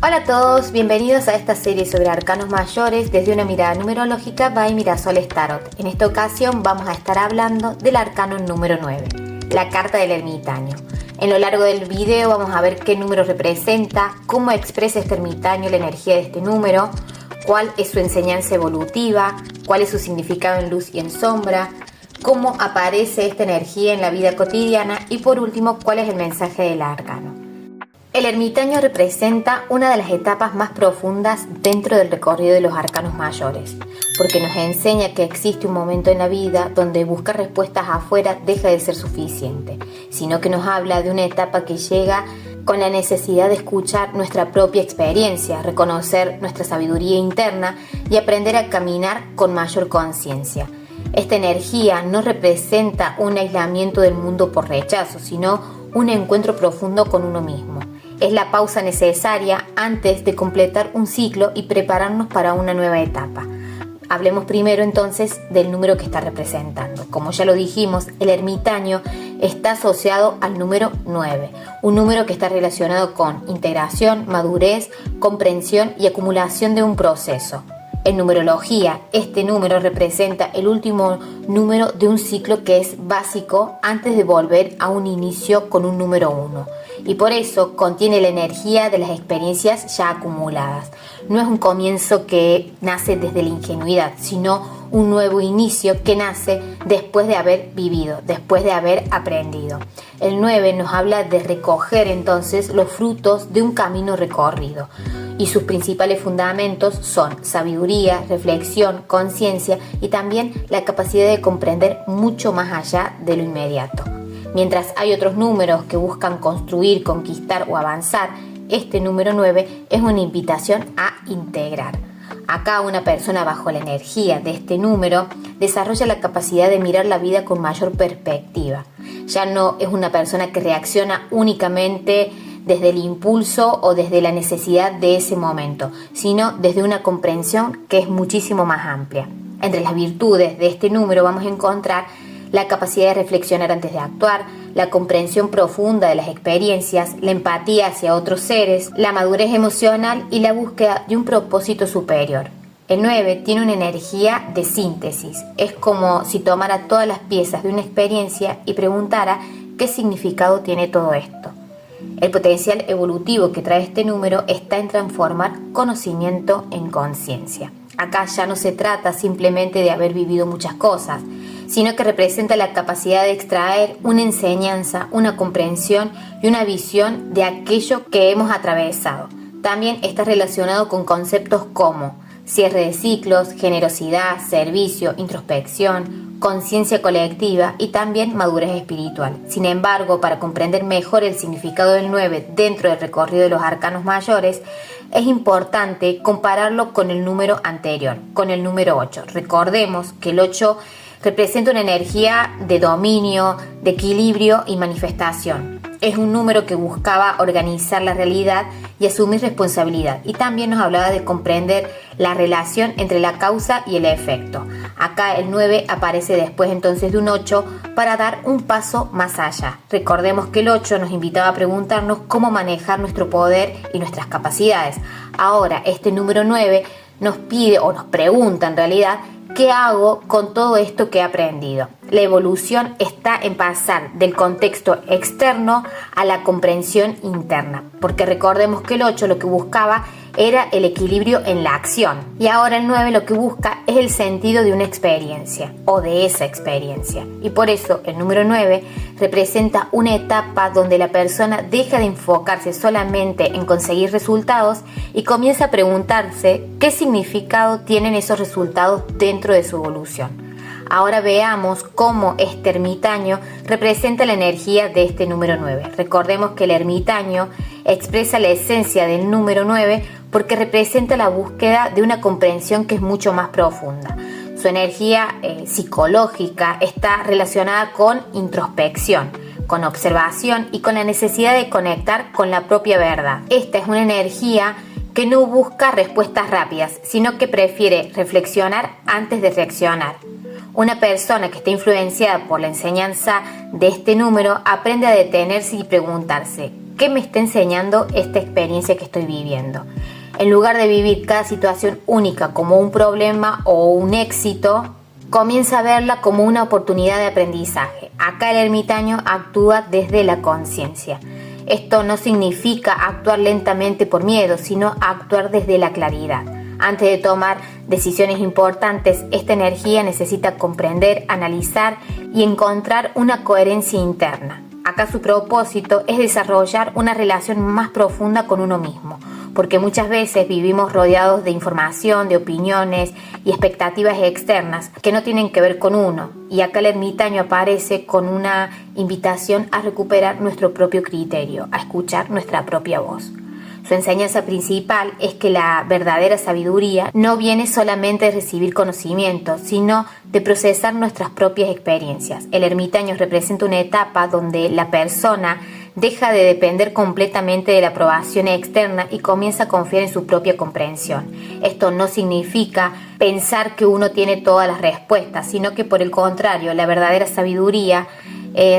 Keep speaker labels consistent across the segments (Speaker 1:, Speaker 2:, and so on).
Speaker 1: Hola a todos, bienvenidos a esta serie sobre arcanos mayores desde una mirada numerológica by Mirasoles Tarot. En esta ocasión vamos a estar hablando del arcano número 9, la carta del ermitaño. En lo largo del video vamos a ver qué número representa, cómo expresa este ermitaño la energía de este número, cuál es su enseñanza evolutiva, cuál es su significado en luz y en sombra, cómo aparece esta energía en la vida cotidiana y por último cuál es el mensaje del arcano. El ermitaño representa una de las etapas más profundas dentro del recorrido de los arcanos mayores, porque nos enseña que existe un momento en la vida donde buscar respuestas afuera deja de ser suficiente, sino que nos habla de una etapa que llega con la necesidad de escuchar nuestra propia experiencia, reconocer nuestra sabiduría interna y aprender a caminar con mayor conciencia. Esta energía no representa un aislamiento del mundo por rechazo, sino un encuentro profundo con uno mismo. Es la pausa necesaria antes de completar un ciclo y prepararnos para una nueva etapa. Hablemos primero entonces del número que está representando. Como ya lo dijimos, el ermitaño está asociado al número 9, un número que está relacionado con integración, madurez, comprensión y acumulación de un proceso. En numerología, este número representa el último número de un ciclo que es básico antes de volver a un inicio con un número 1. Y por eso contiene la energía de las experiencias ya acumuladas. No es un comienzo que nace desde la ingenuidad, sino un nuevo inicio que nace después de haber vivido, después de haber aprendido. El 9 nos habla de recoger entonces los frutos de un camino recorrido. Y sus principales fundamentos son sabiduría, reflexión, conciencia y también la capacidad de comprender mucho más allá de lo inmediato. Mientras hay otros números que buscan construir, conquistar o avanzar, este número 9 es una invitación a integrar. Acá una persona bajo la energía de este número desarrolla la capacidad de mirar la vida con mayor perspectiva. Ya no es una persona que reacciona únicamente desde el impulso o desde la necesidad de ese momento, sino desde una comprensión que es muchísimo más amplia. Entre las virtudes de este número vamos a encontrar la capacidad de reflexionar antes de actuar, la comprensión profunda de las experiencias, la empatía hacia otros seres, la madurez emocional y la búsqueda de un propósito superior. El 9 tiene una energía de síntesis, es como si tomara todas las piezas de una experiencia y preguntara qué significado tiene todo esto. El potencial evolutivo que trae este número está en transformar conocimiento en conciencia. Acá ya no se trata simplemente de haber vivido muchas cosas, sino que representa la capacidad de extraer una enseñanza, una comprensión y una visión de aquello que hemos atravesado. También está relacionado con conceptos como cierre de ciclos, generosidad, servicio, introspección, conciencia colectiva y también madurez espiritual. Sin embargo, para comprender mejor el significado del 9 dentro del recorrido de los arcanos mayores, es importante compararlo con el número anterior, con el número 8. Recordemos que el 8 representa una energía de dominio, de equilibrio y manifestación. Es un número que buscaba organizar la realidad y asumir responsabilidad. Y también nos hablaba de comprender la relación entre la causa y el efecto. Acá el 9 aparece después entonces de un 8 para dar un paso más allá. Recordemos que el 8 nos invitaba a preguntarnos cómo manejar nuestro poder y nuestras capacidades. Ahora este número 9 nos pide o nos pregunta en realidad ¿qué hago con todo esto que he aprendido? La evolución está en pasar del contexto externo a la comprensión interna, porque recordemos que el 8 lo que buscaba era el equilibrio en la acción y ahora el 9 lo que busca es el sentido de una experiencia o de esa experiencia y por eso el número 9 representa una etapa donde la persona deja de enfocarse solamente en conseguir resultados y comienza a preguntarse qué significado tienen esos resultados dentro de su evolución. Ahora veamos cómo este ermitaño representa la energía de este número 9. Recordemos que el ermitaño expresa la esencia del número 9 porque representa la búsqueda de una comprensión que es mucho más profunda. Su energía psicológica está relacionada con introspección, con observación y con la necesidad de conectar con la propia verdad. Esta es una energía que no busca respuestas rápidas, sino que prefiere reflexionar antes de reaccionar. Una persona que está influenciada por la enseñanza de este número aprende a detenerse y preguntarse ¿qué me está enseñando esta experiencia que estoy viviendo? En lugar de vivir cada situación única como un problema o un éxito, comienza a verla como una oportunidad de aprendizaje. Acá el ermitaño actúa desde la conciencia. Esto no significa actuar lentamente por miedo, sino actuar desde la claridad. Antes de tomar decisiones importantes, esta energía necesita comprender, analizar y encontrar una coherencia interna. Acá su propósito es desarrollar una relación más profunda con uno mismo, porque muchas veces vivimos rodeados de información, de opiniones y expectativas externas que no tienen que ver con uno. Y acá el ermitaño aparece con una invitación a recuperar nuestro propio criterio, a escuchar nuestra propia voz. Su enseñanza principal es que la verdadera sabiduría no viene solamente de recibir conocimiento, sino de procesar nuestras propias experiencias. El ermitaño representa una etapa donde la persona deja de depender completamente de la aprobación externa y comienza a confiar en su propia comprensión. Esto no significa pensar que uno tiene todas las respuestas, sino que por el contrario, la verdadera sabiduría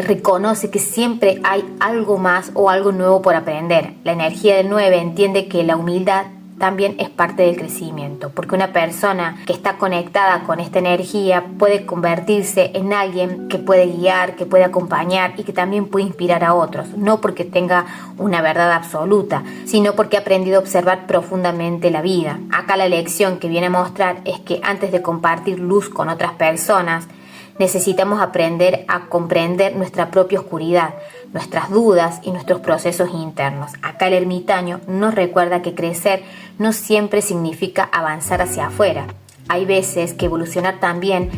Speaker 1: reconoce que siempre hay algo más o algo nuevo por aprender. La energía del 9 entiende que la humildad también es parte del crecimiento, porque una persona que está conectada con esta energía puede convertirse en alguien que puede guiar, que puede acompañar y que también puede inspirar a otros, no porque tenga una verdad absoluta, sino porque ha aprendido a observar profundamente la vida. Acá la lección que viene a mostrar es que antes de compartir luz con otras personas, necesitamos aprender a comprender nuestra propia oscuridad, nuestras dudas y nuestros procesos internos. Acá el ermitaño nos recuerda que crecer no siempre significa avanzar hacia afuera. Hay veces que evolucionar también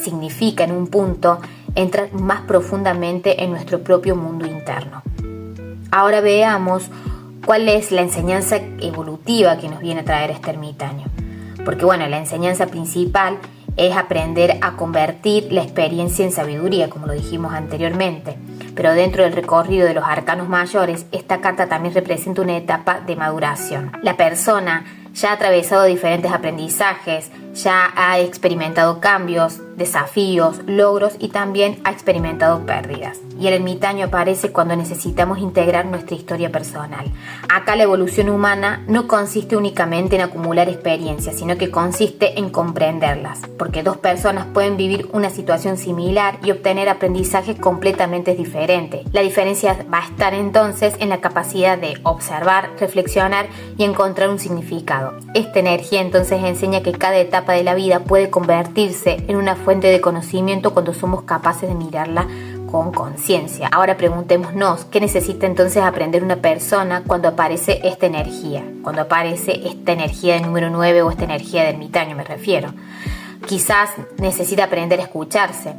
Speaker 1: significa en un punto entrar más profundamente en nuestro propio mundo interno. Ahora veamos cuál es la enseñanza evolutiva que nos viene a traer este ermitaño. Porque la enseñanza principal es aprender a convertir la experiencia en sabiduría, como lo dijimos anteriormente. Pero dentro del recorrido de los arcanos mayores, esta carta también representa una etapa de maduración. La persona ya ha atravesado diferentes aprendizajes, ya ha experimentado cambios, desafíos, logros y también ha experimentado pérdidas. Y el ermitaño aparece cuando necesitamos integrar nuestra historia personal. Acá la evolución humana no consiste únicamente en acumular experiencias, sino que consiste en comprenderlas, porque dos personas pueden vivir una situación similar y obtener aprendizajes completamente diferentes. La diferencia va a estar entonces en la capacidad de observar, reflexionar y encontrar un significado. Esta energía entonces enseña que cada etapa de la vida puede convertirse en una fuente de conocimiento cuando somos capaces de mirarla con conciencia. Ahora preguntémonos, ¿qué necesita entonces aprender una persona cuando aparece esta energía? Cuando aparece esta energía del número 9 o esta energía del ermitaño me refiero. Quizás necesita aprender a escucharse.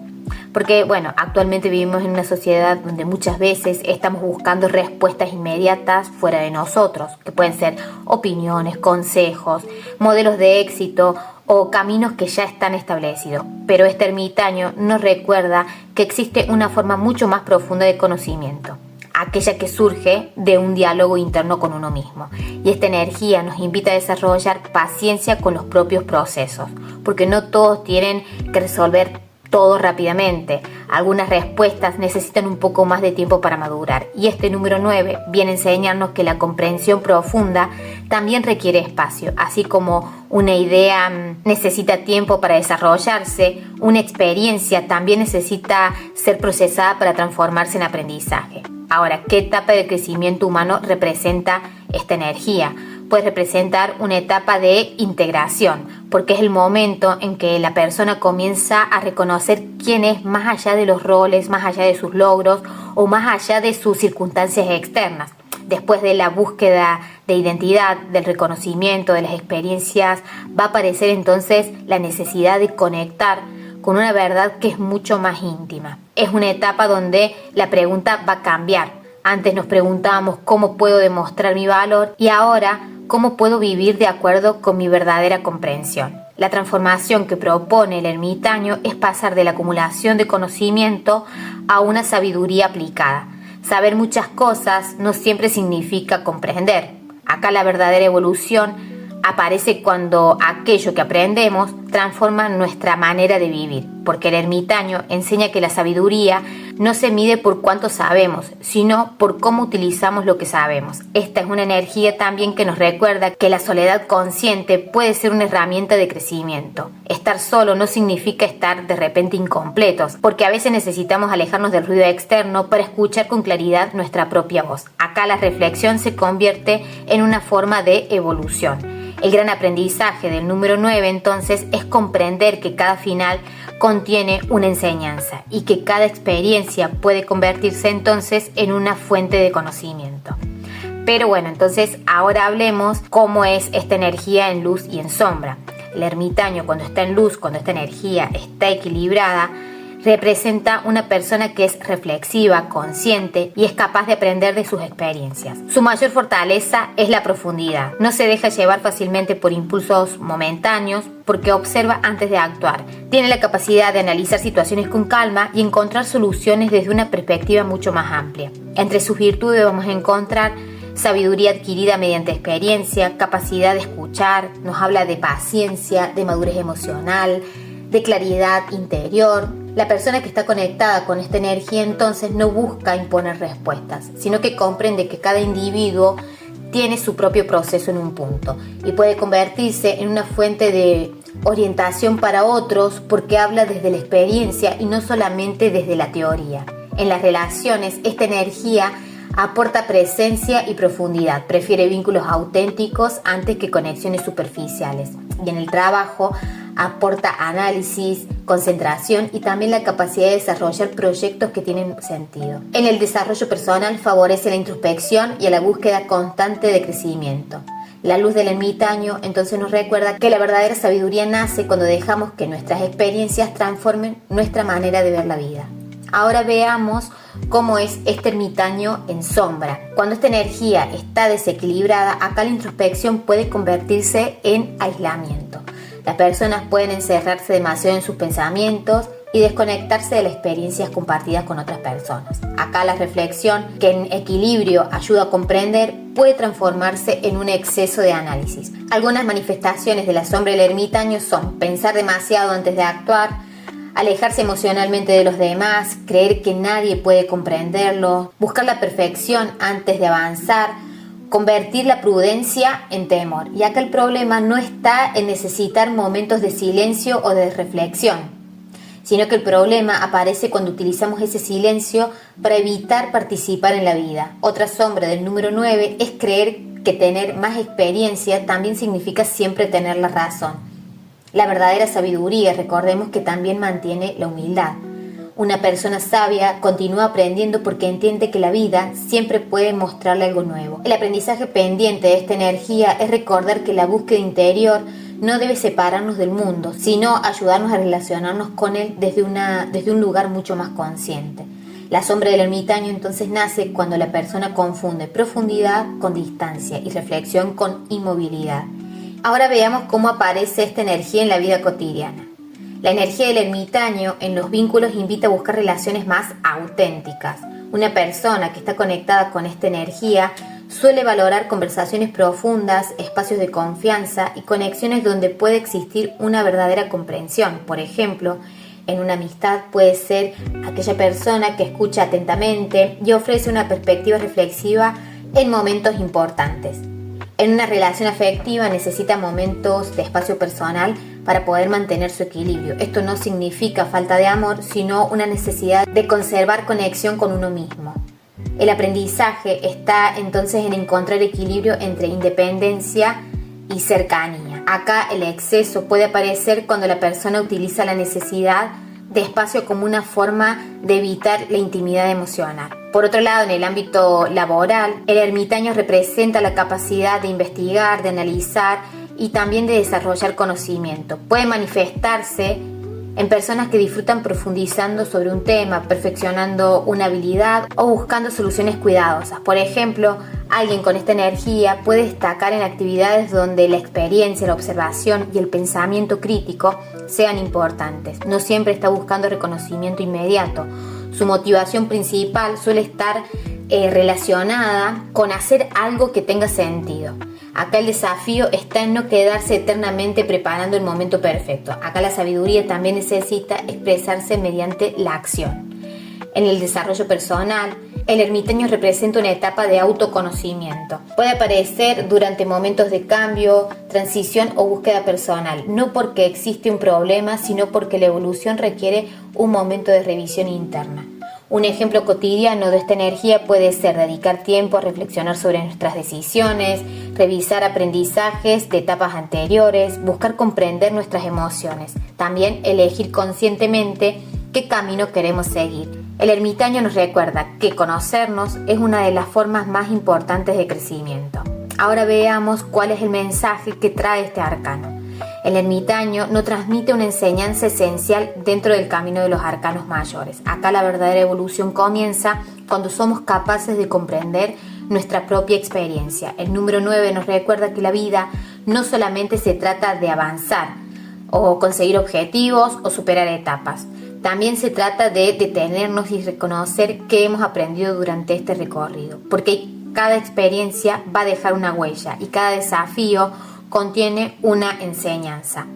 Speaker 1: Porque, actualmente vivimos en una sociedad donde muchas veces estamos buscando respuestas inmediatas fuera de nosotros, que pueden ser opiniones, consejos, modelos de éxito o caminos que ya están establecidos. Pero este ermitaño nos recuerda que existe una forma mucho más profunda de conocimiento, aquella que surge de un diálogo interno con uno mismo. Y esta energía nos invita a desarrollar paciencia con los propios procesos, porque no todos tienen que resolver todo rápidamente. Algunas respuestas necesitan un poco más de tiempo para madurar. Y este número 9 viene a enseñarnos que la comprensión profunda también requiere espacio. Así como una idea necesita tiempo para desarrollarse, una experiencia también necesita ser procesada para transformarse en aprendizaje. Ahora, ¿qué etapa de crecimiento humano representa esta energía? Puede representar una etapa de integración, porque es el momento en que la persona comienza a reconocer quién es más allá de los roles, más allá de sus logros o más allá de sus circunstancias externas. Después de la búsqueda de identidad, del reconocimiento, de las experiencias, va a aparecer entonces la necesidad de conectar con una verdad que es mucho más íntima. Es una etapa donde la pregunta va a cambiar. Antes nos preguntábamos cómo puedo demostrar mi valor y ahora cómo puedo vivir de acuerdo con mi verdadera comprensión. La transformación que propone el ermitaño es pasar de la acumulación de conocimiento a una sabiduría aplicada. Saber muchas cosas no siempre significa comprender. Acá la verdadera evolución aparece cuando aquello que aprendemos transforma nuestra manera de vivir, porque el ermitaño enseña que la sabiduría no se mide por cuánto sabemos, sino por cómo utilizamos lo que sabemos. Esta es una energía también que nos recuerda que la soledad consciente puede ser una herramienta de crecimiento. Estar solo no significa estar de repente incompletos, porque a veces necesitamos alejarnos del ruido externo para escuchar con claridad nuestra propia voz. Acá la reflexión se convierte en una forma de evolución. El gran aprendizaje del número 9 entonces es comprender que cada final contiene una enseñanza y que cada experiencia puede convertirse entonces en una fuente de conocimiento. Pero bueno, entonces ahora hablemos cómo es esta energía en luz y en sombra. El ermitaño, cuando está en luz, cuando esta energía está equilibrada, representa una persona que es reflexiva, consciente y es capaz de aprender de sus experiencias. Su mayor fortaleza es la profundidad. No se deja llevar fácilmente por impulsos momentáneos porque observa antes de actuar. Tiene la capacidad de analizar situaciones con calma y encontrar soluciones desde una perspectiva mucho más amplia. Entre sus virtudes vamos a encontrar sabiduría adquirida mediante experiencia, capacidad de escuchar, nos habla de paciencia, de madurez emocional, de claridad interior. La persona que está conectada con esta energía entonces no busca imponer respuestas, sino que comprende que cada individuo tiene su propio proceso en un punto y puede convertirse en una fuente de orientación para otros porque habla desde la experiencia y no solamente desde la teoría. En las relaciones, esta energía aporta presencia y profundidad, prefiere vínculos auténticos antes que conexiones superficiales. Y en el trabajo aporta análisis, concentración y también la capacidad de desarrollar proyectos que tienen sentido. En el desarrollo personal favorece la introspección y a la búsqueda constante de crecimiento. La luz del ermitaño entonces nos recuerda que la verdadera sabiduría nace cuando dejamos que nuestras experiencias transformen nuestra manera de ver la vida. Ahora veamos cómo es este ermitaño en sombra. Cuando esta energía está desequilibrada, acá la introspección puede convertirse en aislamiento. Las personas pueden encerrarse demasiado en sus pensamientos y desconectarse de las experiencias compartidas con otras personas. Acá la reflexión, que en equilibrio ayuda a comprender, puede transformarse en un exceso de análisis. Algunas manifestaciones de la sombra del ermitaño son pensar demasiado antes de actuar, alejarse emocionalmente de los demás, creer que nadie puede comprenderlo, buscar la perfección antes de avanzar, convertir la prudencia en temor. Y acá el problema no está en necesitar momentos de silencio o de reflexión, sino que el problema aparece cuando utilizamos ese silencio para evitar participar en la vida. Otra sombra del número 9 es creer que tener más experiencia también significa siempre tener la razón. La verdadera sabiduría, recordemos que también mantiene la humildad. Una persona sabia continúa aprendiendo porque entiende que la vida siempre puede mostrarle algo nuevo. El aprendizaje pendiente de esta energía es recordar que la búsqueda interior no debe separarnos del mundo, sino ayudarnos a relacionarnos con él desde un lugar mucho más consciente. La sombra del ermitaño entonces nace cuando la persona confunde profundidad con distancia y reflexión con inmovilidad. Ahora veamos cómo aparece esta energía en la vida cotidiana. La energía del ermitaño en los vínculos invita a buscar relaciones más auténticas. Una persona que está conectada con esta energía suele valorar conversaciones profundas, espacios de confianza y conexiones donde puede existir una verdadera comprensión. Por ejemplo, en una amistad puede ser aquella persona que escucha atentamente y ofrece una perspectiva reflexiva en momentos importantes. En una relación afectiva necesita momentos de espacio personal para poder mantener su equilibrio. Esto no significa falta de amor, sino una necesidad de conservar conexión con uno mismo. El aprendizaje está entonces en encontrar equilibrio entre independencia y cercanía. Acá el exceso puede aparecer cuando la persona utiliza la necesidad de espacio como una forma de evitar la intimidad emocional. Por otro lado, en el ámbito laboral, el ermitaño representa la capacidad de investigar, de analizar y también de desarrollar conocimiento. Puede manifestarse en personas que disfrutan profundizando sobre un tema, perfeccionando una habilidad o buscando soluciones cuidadosas. Por ejemplo, alguien con esta energía puede destacar en actividades donde la experiencia, la observación y el pensamiento crítico sean importantes. No siempre está buscando reconocimiento inmediato. Su motivación principal suele estar relacionada con hacer algo que tenga sentido. Acá el desafío está en no quedarse eternamente preparando el momento perfecto. Acá la sabiduría también necesita expresarse mediante la acción. En el desarrollo personal, el ermitaño representa una etapa de autoconocimiento. Puede aparecer durante momentos de cambio, transición o búsqueda personal, no porque existe un problema, sino porque la evolución requiere un momento de revisión interna. Un ejemplo cotidiano de esta energía puede ser dedicar tiempo a reflexionar sobre nuestras decisiones, revisar aprendizajes de etapas anteriores, buscar comprender nuestras emociones, también elegir conscientemente qué camino queremos seguir. El ermitaño nos recuerda que conocernos es una de las formas más importantes de crecimiento. Ahora veamos cuál es el mensaje que trae este arcano. El ermitaño nos transmite una enseñanza esencial dentro del camino de los arcanos mayores. Acá la verdadera evolución comienza cuando somos capaces de comprender nuestra propia experiencia. El número 9 nos recuerda que la vida no solamente se trata de avanzar o conseguir objetivos o superar etapas. También se trata de detenernos y reconocer qué hemos aprendido durante este recorrido, porque cada experiencia va a dejar una huella y cada desafío contiene una enseñanza.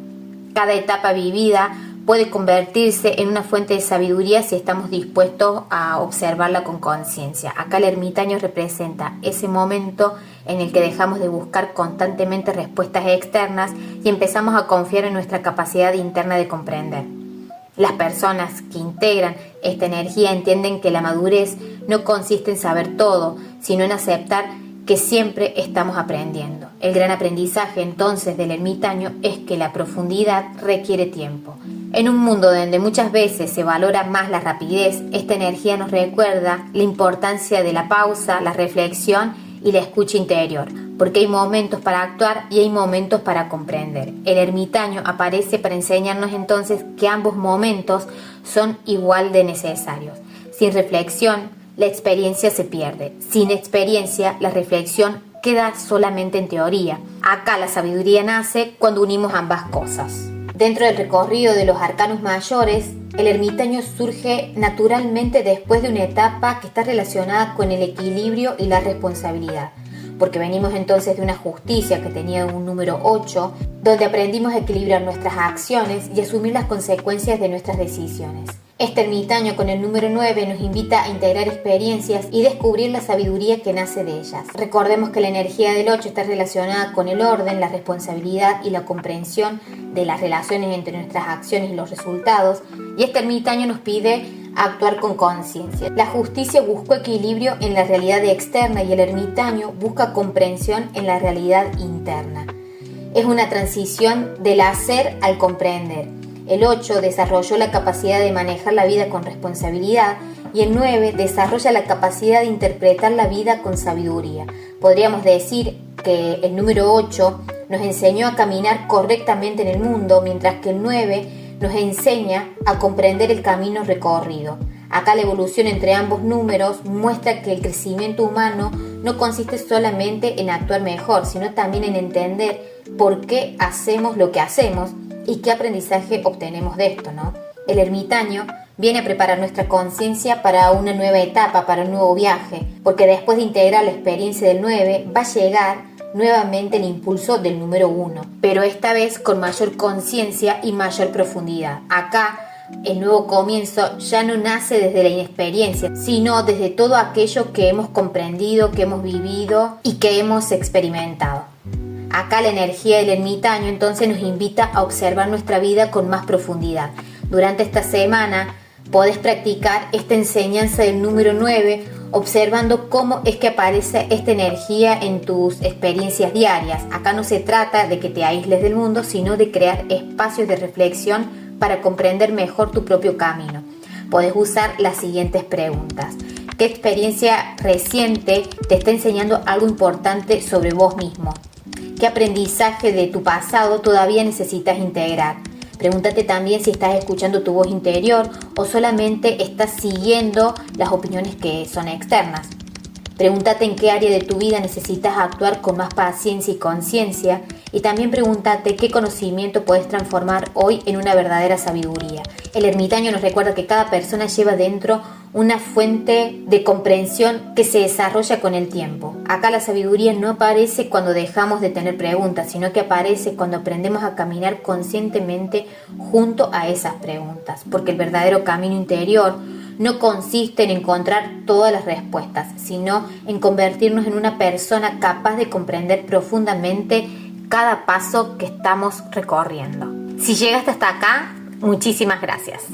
Speaker 1: Cada etapa vivida puede convertirse en una fuente de sabiduría si estamos dispuestos a observarla con conciencia. Acá el ermitaño representa ese momento en el que dejamos de buscar constantemente respuestas externas y empezamos a confiar en nuestra capacidad interna de comprender. Las personas que integran esta energía entienden que la madurez no consiste en saber todo, sino en aceptar que siempre estamos aprendiendo. El gran aprendizaje entonces del ermitaño es que la profundidad requiere tiempo. En un mundo donde muchas veces se valora más la rapidez, esta energía nos recuerda la importancia de la pausa, la reflexión y la escucha interior, porque hay momentos para actuar y hay momentos para comprender. El ermitaño aparece para enseñarnos entonces que ambos momentos son igual de necesarios. Sin reflexión, la experiencia se pierde. Sin experiencia, la reflexión queda solamente en teoría. Acá la sabiduría nace cuando unimos ambas cosas. Dentro del recorrido de los arcanos mayores, el ermitaño surge naturalmente después de una etapa que está relacionada con el equilibrio y la responsabilidad, porque venimos entonces de una justicia que tenía un número 8, donde aprendimos a equilibrar nuestras acciones y asumir las consecuencias de nuestras decisiones. Este ermitaño con el número 9 nos invita a integrar experiencias y descubrir la sabiduría que nace de ellas. Recordemos que la energía del 8 está relacionada con el orden, la responsabilidad y la comprensión de las relaciones entre nuestras acciones y los resultados, y este ermitaño nos pide actuar con conciencia. La justicia buscó equilibrio en la realidad externa y el ermitaño busca comprensión en la realidad interna. Es una transición del hacer al comprender. El 8 desarrolló la capacidad de manejar la vida con responsabilidad y el 9 desarrolla la capacidad de interpretar la vida con sabiduría. Podríamos decir que el número 8 nos enseñó a caminar correctamente en el mundo, mientras que el 9 nos enseña a comprender el camino recorrido. Acá la evolución entre ambos números muestra que el crecimiento humano no consiste solamente en actuar mejor, sino también en entender por qué hacemos lo que hacemos y qué aprendizaje obtenemos de esto, ¿no? El ermitaño viene a preparar nuestra conciencia para una nueva etapa, para un nuevo viaje, porque después de integrar la experiencia del 9 va a llegar nuevamente el impulso del número 1, pero esta vez con mayor conciencia y mayor profundidad. Acá el nuevo comienzo ya no nace desde la inexperiencia, sino desde todo aquello que hemos comprendido, que hemos vivido y que hemos experimentado. Acá la energía del ermitaño entonces nos invita a observar nuestra vida con más profundidad. Durante esta semana podés practicar esta enseñanza del número 9 observando cómo es que aparece esta energía en tus experiencias diarias. Acá no se trata de que te aísles del mundo, sino de crear espacios de reflexión para comprender mejor tu propio camino. Podés usar las siguientes preguntas. ¿Qué experiencia reciente te está enseñando algo importante sobre vos mismo? ¿Qué aprendizaje de tu pasado todavía necesitas integrar? Pregúntate también si estás escuchando tu voz interior o solamente estás siguiendo las opiniones que son externas. Pregúntate en qué área de tu vida necesitas actuar con más paciencia y conciencia, y también pregúntate qué conocimiento puedes transformar hoy en una verdadera sabiduría. El ermitaño nos recuerda que cada persona lleva dentro una fuente de comprensión que se desarrolla con el tiempo. Acá la sabiduría no aparece cuando dejamos de tener preguntas, sino que aparece cuando aprendemos a caminar conscientemente junto a esas preguntas, porque el verdadero camino interior no consiste en encontrar todas las respuestas, sino en convertirnos en una persona capaz de comprender profundamente cada paso que estamos recorriendo. Si llegaste hasta acá, muchísimas gracias.